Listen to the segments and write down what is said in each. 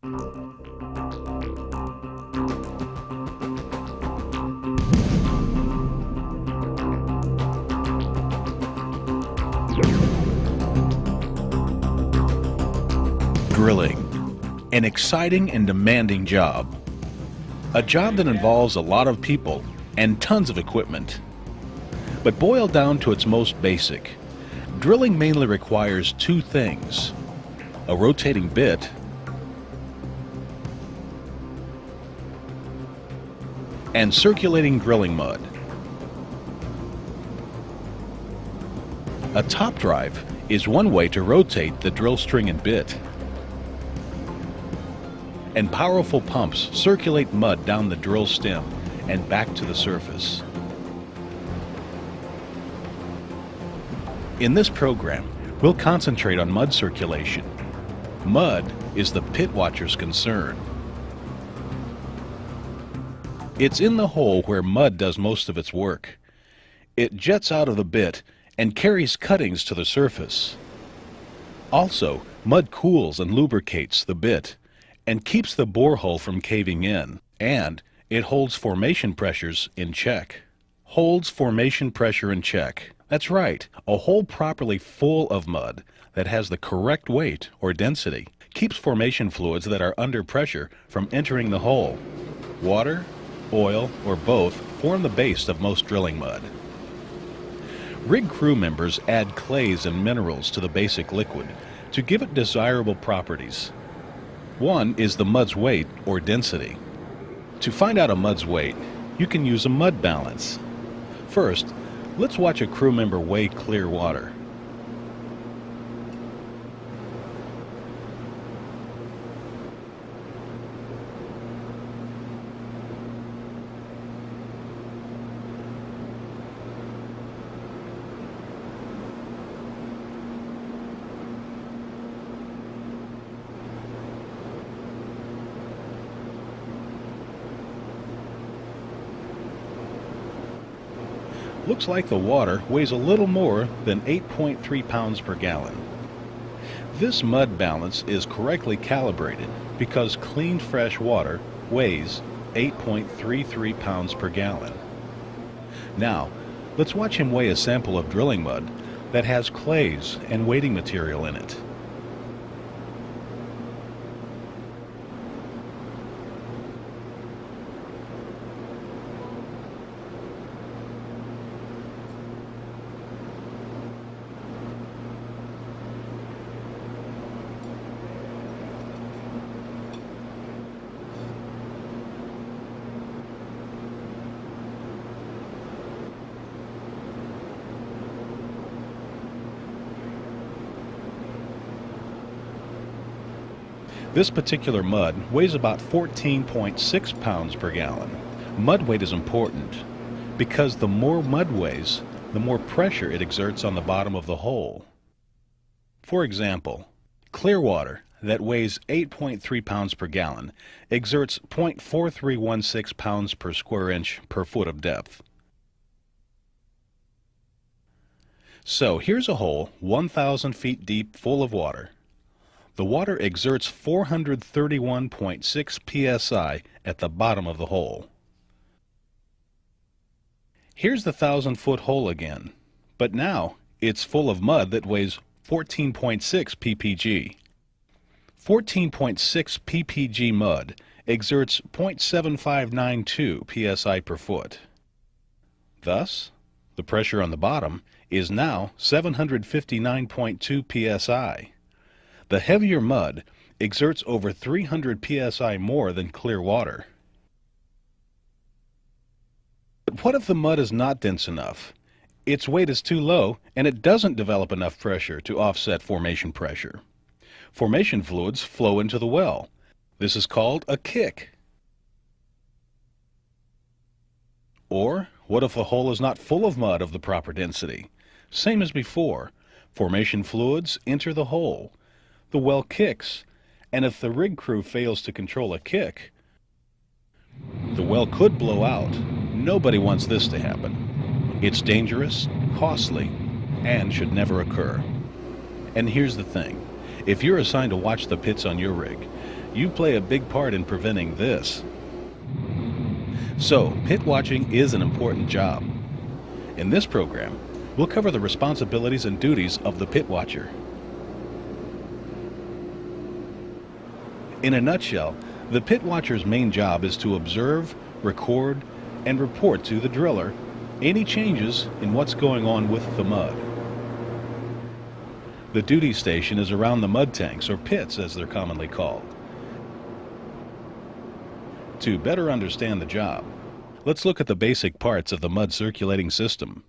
Drilling, an exciting and demanding job. A job that involves a lot of people and tons of equipment. But boiled down to its most basic, drilling mainly requires two things: a rotating bit and circulating drilling mud. A top drive is one way to rotate the drill string and bit, and powerful pumps circulate mud down the drill stem and back to the surface. In this program, we'll concentrate on mud circulation. Mud is the pit watcher's concern. It's in the hole where mud does most of its work. It jets out of the bit and carries cuttings to the surface. Also, mud cools and lubricates the bit and keeps the borehole from caving in, and it holds formation pressures in check. Holds formation pressure in check. That's right, a hole properly full of mud that has the correct weight or density keeps formation fluids that are under pressure from entering the hole. Water, oil, or both form the base of most drilling mud. Rig crew members add clays and minerals to the basic liquid to give it desirable properties. One is the mud's weight or density. To find out a mud's weight, you can use a mud balance. First, let's watch a crew member weigh clear water. Looks like the water weighs a little more than 8.3 pounds per gallon. This mud balance is correctly calibrated because clean fresh water weighs 8.33 pounds per gallon. Now, let's watch him weigh a sample of drilling mud that has clays and weighting material in it. This particular mud weighs about 14.6 pounds per gallon. Mud weight is important because the more mud weighs, the more pressure it exerts on the bottom of the hole. For example, clear water that weighs 8.3 pounds per gallon exerts 0.4316 pounds per square inch per foot of depth. So here's a hole 1,000 feet deep full of water. The water exerts 431.6 psi at the bottom of the hole. Here's the 1,000-foot hole again, but now it's full of mud that weighs 14.6 ppg. 14.6 ppg mud exerts 0.7592 psi per foot. Thus, the pressure on the bottom is now 759.2 psi. The heavier mud exerts over 300 psi more than clear water. But what if the mud is not dense enough? Its weight is too low and it doesn't develop enough pressure to offset formation pressure. Formation fluids flow into the well. This is called a kick. Or what if the hole is not full of mud of the proper density? Same as before. Formation fluids enter the hole. The well kicks, and if the rig crew fails to control a kick, the well could blow out. Nobody wants this to happen. It's dangerous, costly, and should never occur. And here's the thing. If you're assigned to watch the pits on your rig, You play a big part in preventing this. So, pit watching is an important job. In this program, we'll cover the responsibilities and duties of the pit watcher. In a nutshell, the pit watcher's main job is to observe, record, and report to the driller any changes in what's going on with the mud. The duty station is around the mud tanks, or pits as they're commonly called. To better understand the job, let's look at the basic parts of the mud circulating system.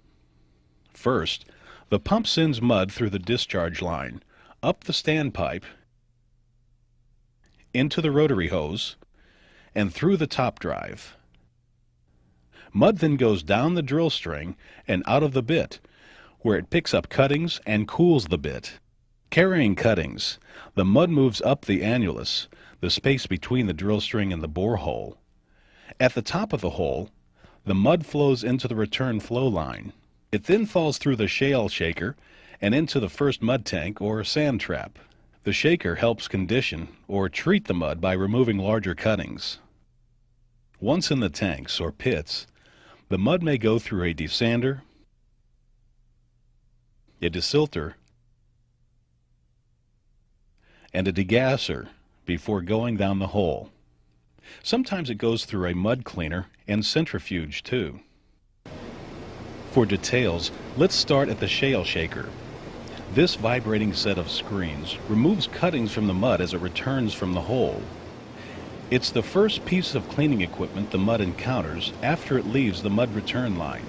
First, the pump sends mud through the discharge line, up the standpipe, into the rotary hose, and through the top drive. Mud then goes down the drill string and out of the bit, where it picks up cuttings and cools the bit. Carrying cuttings, the mud moves up the annulus, the space between the drill string and the bore hole. At the top of the hole, the mud flows into the return flow line. It then falls through the shale shaker and into the first mud tank or sand trap. The shaker helps condition or treat the mud by removing larger cuttings. Once in the tanks or pits, the mud may go through a desander, a desilter, and a degasser before going down the hole. Sometimes it goes through a mud cleaner and centrifuge too. For details, let's start at the shale shaker. This vibrating set of screens removes cuttings from the mud as it returns from the hole. It's the first piece of cleaning equipment the mud encounters after it leaves the mud return line.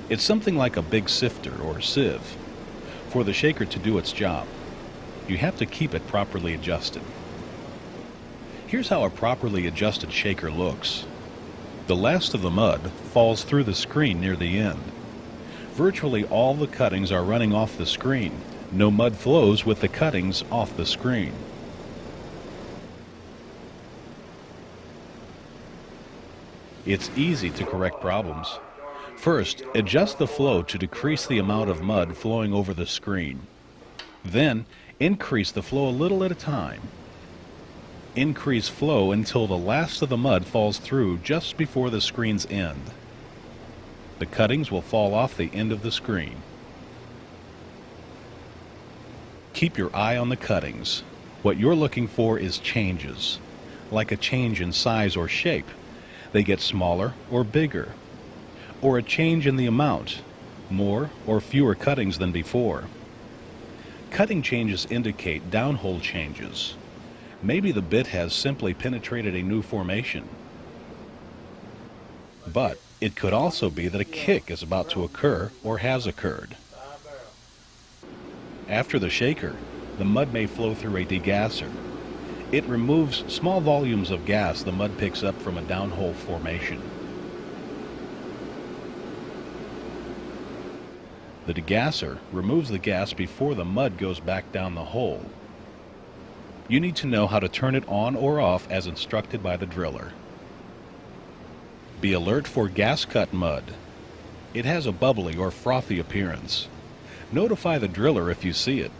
It's something like a big sifter or sieve. For the shaker to do its job, you have to keep it properly adjusted. Here's how a properly adjusted shaker looks. The last of the mud falls through the screen near the end. Virtually all the cuttings are running off the screen. No mud flows with the cuttings off the screen. It's easy to correct problems. First, adjust the flow to decrease the amount of mud flowing over the screen. Then, increase the flow a little at a time. Increase flow until the last of the mud falls through just before the screen's end. The cuttings will fall off the end of the screen. Keep your eye on the cuttings. What you're looking for is changes, like a change in size or shape. They get smaller or bigger, or a change in the amount, more or fewer cuttings than before. Cutting changes indicate downhole changes. Maybe the bit has simply penetrated a new formation. But it could also be that a kick is about to occur or has occurred. After the shaker, the mud may flow through a degasser. It removes small volumes of gas the mud picks up from a downhole formation. The degasser removes the gas before the mud goes back down the hole. You need to know how to turn it on or off as instructed by the driller. Be alert for gas cut mud. It has a bubbly or frothy appearance. Notify the driller if you see it.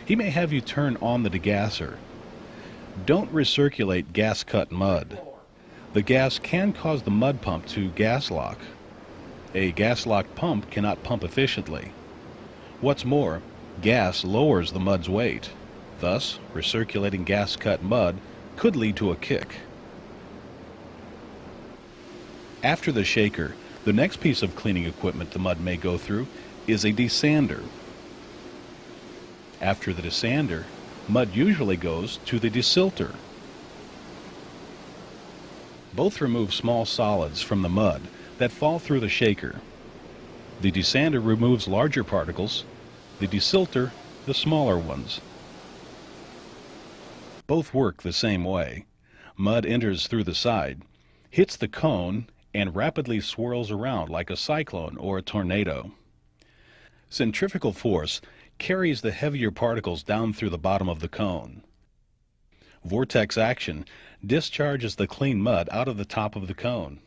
He may have you turn on the degasser. Don't recirculate gas cut mud. The gas can cause the mud pump to gas lock. A gas locked pump cannot pump efficiently. What's more, gas lowers the mud's weight. Thus, recirculating gas cut mud could lead to a kick. After the shaker, the next piece of cleaning equipment the mud may go through is a desander. After the desander, mud usually goes to the desilter. Both remove small solids from the mud that fall through the shaker. The desander removes larger particles, the desilter the smaller ones. Both work the same way. Mud enters through the side, hits the cone, and rapidly swirls around like a cyclone or a tornado. Centrifugal force carries the heavier particles down through the bottom of the cone. Vortex action discharges the clean mud out of the top of the cone.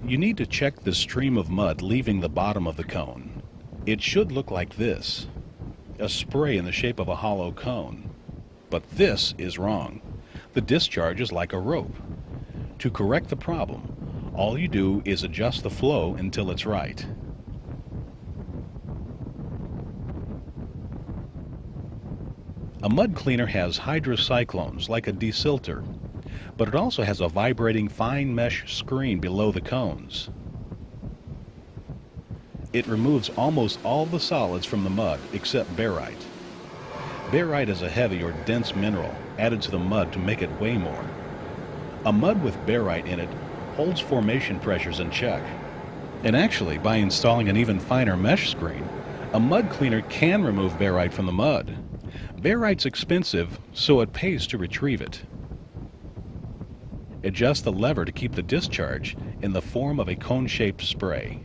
You need to check the stream of mud leaving the bottom of the cone. It should look like this. a spray in the shape of a hollow cone. But this is wrong. The discharge is like a rope. To correct the problem, all you do is adjust the flow until it's right. A mud cleaner has hydrocyclones like a desilter, but it also has a vibrating fine mesh screen below the cones. It removes almost all the solids from the mud except barite. Barite is a heavy or dense mineral added to the mud to make it weigh more. A mud with barite in it holds formation pressures in check. And actually, by installing an even finer mesh screen, a mud cleaner can remove barite from the mud. Barite's expensive, so it pays to retrieve it. Adjust the lever to keep the discharge in the form of a cone-shaped spray.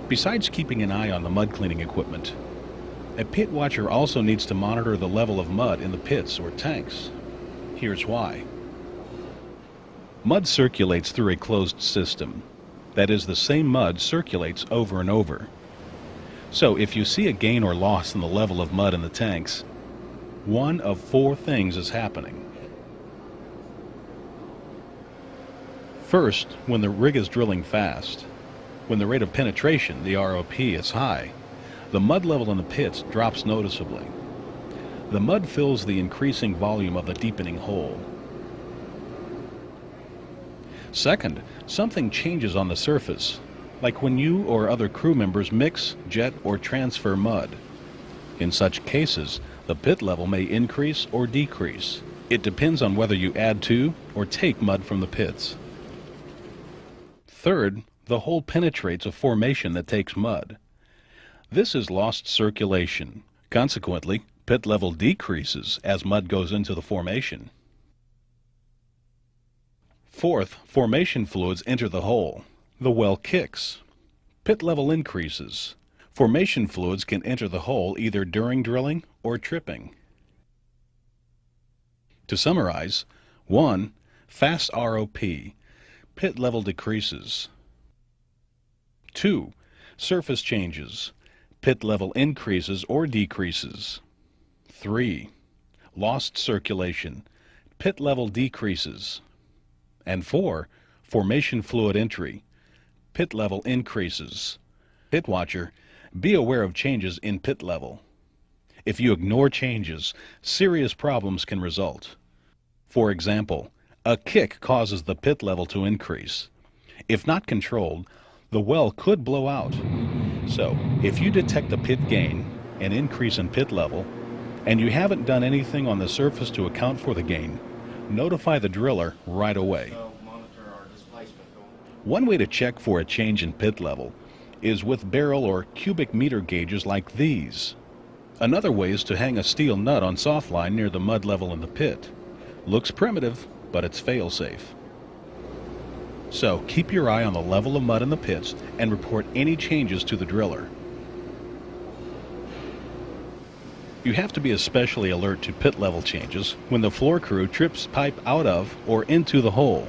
Besides keeping an eye on the mud cleaning equipment, a pit watcher also needs to monitor the level of mud in the pits or tanks. Here's why. Mud circulates through a closed system. That is, the same mud circulates over and over. So if you see a gain or loss in the level of mud in the tanks, one of four things is happening. First, when the rig is drilling fast, when the rate of penetration, the ROP, is high, the mud level in the pits drops noticeably. The mud fills the increasing volume of the deepening hole. Second, something changes on the surface, like when you or other crew members mix, jet, or transfer mud. In such cases, the pit level may increase or decrease. It depends on whether you add to or take mud from the pits. Third, the hole penetrates a formation that takes mud. This is lost circulation. Consequently, pit level decreases as mud goes into the formation. Fourth, formation fluids enter the hole. The well kicks. Pit level increases. Formation fluids can enter the hole either during drilling or tripping. To summarize, 1. Fast ROP. Pit level decreases. 2. Surface changes. Pit level increases or decreases. 3. Lost circulation. Pit level decreases. And 4. Formation fluid entry. Pit level increases. Pit watcher, be aware of changes in pit level. If you ignore changes, serious problems can result. For example, a kick causes the pit level to increase. If not controlled, the well could blow out. So, if you detect a pit gain, an increase in pit level, and you haven't done anything on the surface to account for the gain, notify the driller right away. One way to check for a change in pit level is with barrel or cubic meter gauges like these. Another way is to hang a steel nut on softline near the mud level in the pit. Looks primitive, but it's fail-safe. So keep your eye on the level of mud in the pits and report any changes to the driller. You have to be especially alert to pit level changes when the floor crew trips pipe out of or into the hole.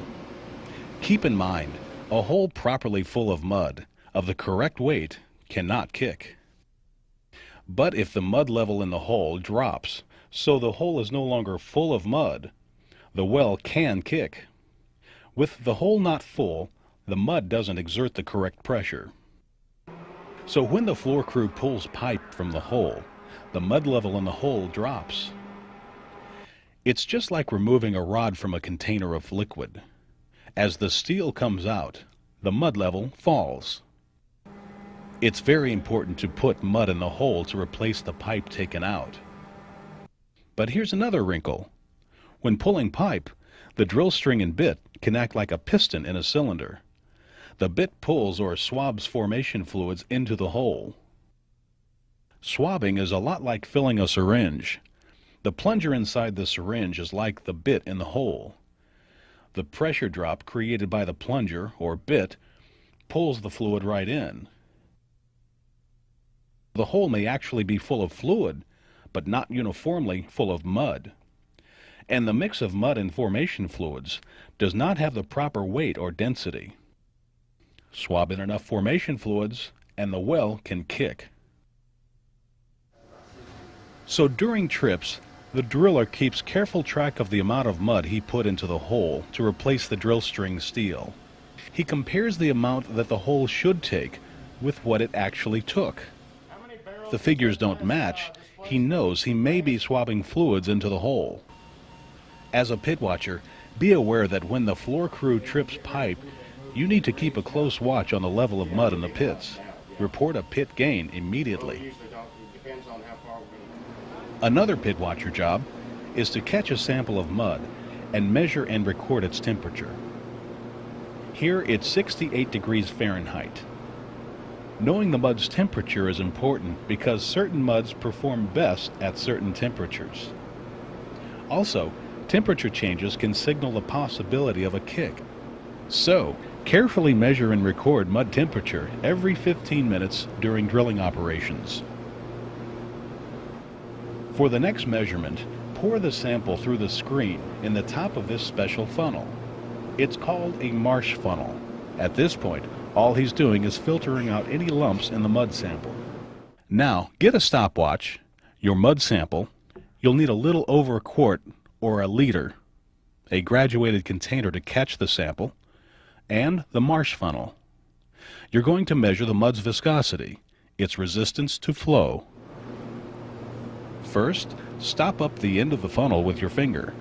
Keep in mind, a hole properly full of mud of the correct weight cannot kick. But if the mud level in the hole drops so the hole is no longer full of mud, the well can kick. With the hole not full, the mud doesn't exert the correct pressure. So when the floor crew pulls pipe from the hole, the mud level in the hole drops. It's just like removing a rod from a container of liquid. As the steel comes out, the mud level falls. It's very important to put mud in the hole to replace the pipe taken out. But here's another wrinkle. When pulling pipe, the drill string and bit can act like a piston in a cylinder. The bit pulls or swabs formation fluids into the hole. Swabbing is a lot like filling a syringe. The plunger inside the syringe is like the bit in the hole. The pressure drop created by the plunger or bit pulls the fluid right in. The hole may actually be full of fluid, but not uniformly full of mud. And the mix of mud and formation fluids does not have the proper weight or density. Swab in enough formation fluids and the well can kick. So during trips, the driller keeps careful track of the amount of mud he put into the hole to replace the drill string steel. He compares the amount that the hole should take with what it actually took. If the figures don't match, he knows he may be swapping fluids into the hole. As a pit watcher, be aware that when the floor crew trips pipe, you need to keep a close watch on the level of mud in the pits. Report a pit gain immediately. Another pit watcher job is to catch a sample of mud and measure and record its temperature. Here it's 68 degrees Fahrenheit. Knowing the mud's temperature is important because certain muds perform best at certain temperatures. Also, temperature changes can signal the possibility of a kick. So, carefully measure and record mud temperature every 15 minutes during drilling operations. For the next measurement, pour the sample through the screen in the top of this special funnel. It's called a marsh funnel. At this point, all he's doing is filtering out any lumps in the mud sample. Now, get a stopwatch, your mud sample. You'll need a little over a quart or a liter, a graduated container to catch the sample, and the marsh funnel. You're going to measure the mud's viscosity, its resistance to flow. First, stop up the end of the funnel with your finger.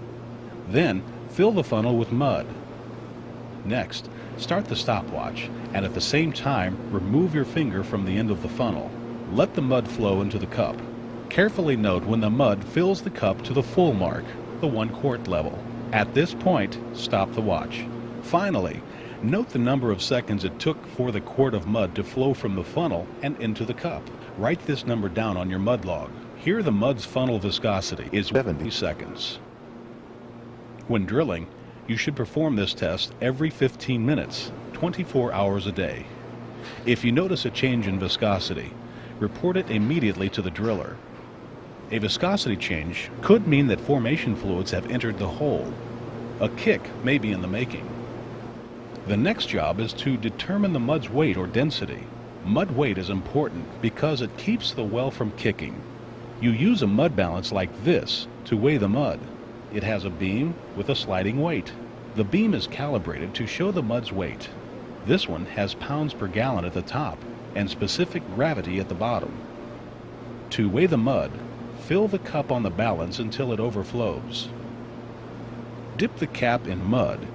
Then, fill the funnel with mud. Next, start the stopwatch, and at the same time, remove your finger from the end of the funnel. Let the mud flow into the cup. Carefully note when the mud fills the cup to the full mark, the 1 quart level. At this point, stop the watch. Finally, note the number of seconds it took for the quart of mud to flow from the funnel and into the cup. Write this number down on your mud log. Here the mud's funnel viscosity is 70 seconds. When drilling, you should perform this test every 15 minutes, 24 hours a day. If you notice a change in viscosity, report it immediately to the driller. A viscosity change could mean that formation fluids have entered the hole. A kick may be in the making. The next job is to determine the mud's weight or density. Mud weight is important because it keeps the well from kicking. You use a mud balance like this to weigh the mud. It has a beam with a sliding weight. The beam is calibrated to show the mud's weight. This one has pounds per gallon at the top and specific gravity at the bottom. To weigh the mud, fill the cup on the balance until it overflows. Dip the cap in mud.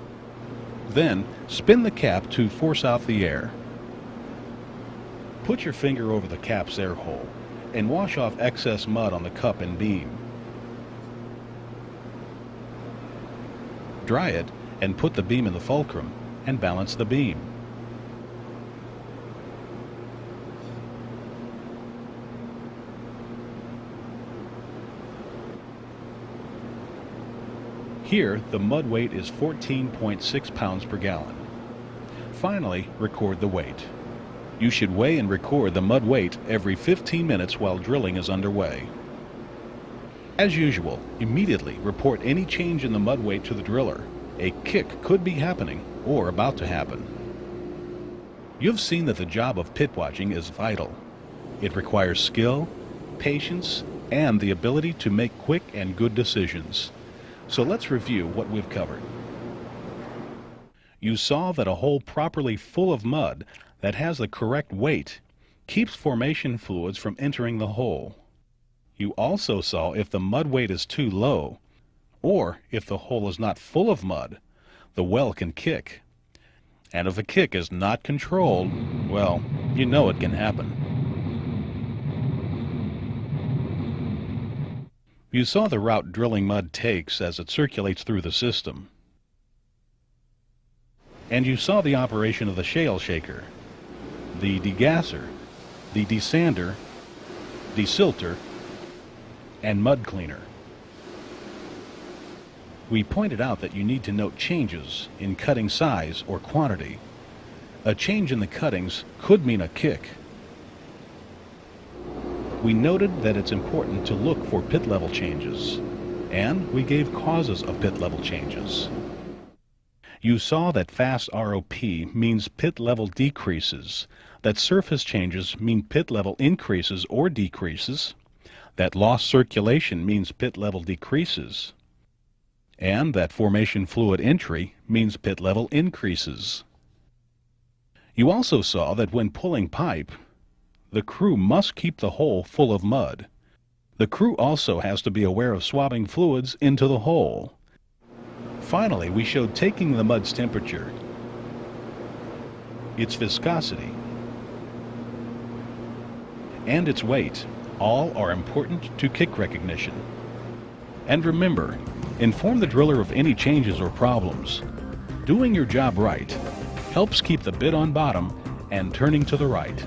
Then spin the cap to force out the air. Put your finger over the cap's air hole and wash off excess mud on the cup and beam. Dry it and put the beam in the fulcrum and balance the beam. Here, the mud weight is 14.6 pounds per gallon. Finally, record the weight. You should weigh and record the mud weight every 15 minutes while drilling is underway. As usual, immediately report any change in the mud weight to the driller. A kick could be happening or about to happen. You've seen that the job of pit watching is vital. It requires skill, patience, and the ability to make quick and good decisions. So let's review what we've covered. You saw that a hole properly full of mud that has the correct weight keeps formation fluids from entering the hole. You also saw if the mud weight is too low, or if the hole is not full of mud, the well can kick. And if a kick is not controlled, well, you know it can happen. You saw the route drilling mud takes as it circulates through the system. And you saw the operation of the shale shaker, the degasser, the desander, desilter, and mud cleaner. We pointed out that you need to note changes in cutting size or quantity. A change in the cuttings could mean a kick. We noted that it's important to look for pit level changes, and we gave causes of pit level changes. You saw that fast ROP means pit level decreases, that surface changes mean pit level increases or decreases, that lost circulation means pit level decreases, and that formation fluid entry means pit level increases. You also saw that when pulling pipe, the crew must keep the hole full of mud. The crew also has to be aware of swabbing fluids into the hole. Finally, we showed taking the mud's temperature, its viscosity, and its weight. All are important to kick recognition. And remember, inform the driller of any changes or problems. Doing your job right helps keep the bit on bottom and turning to the right.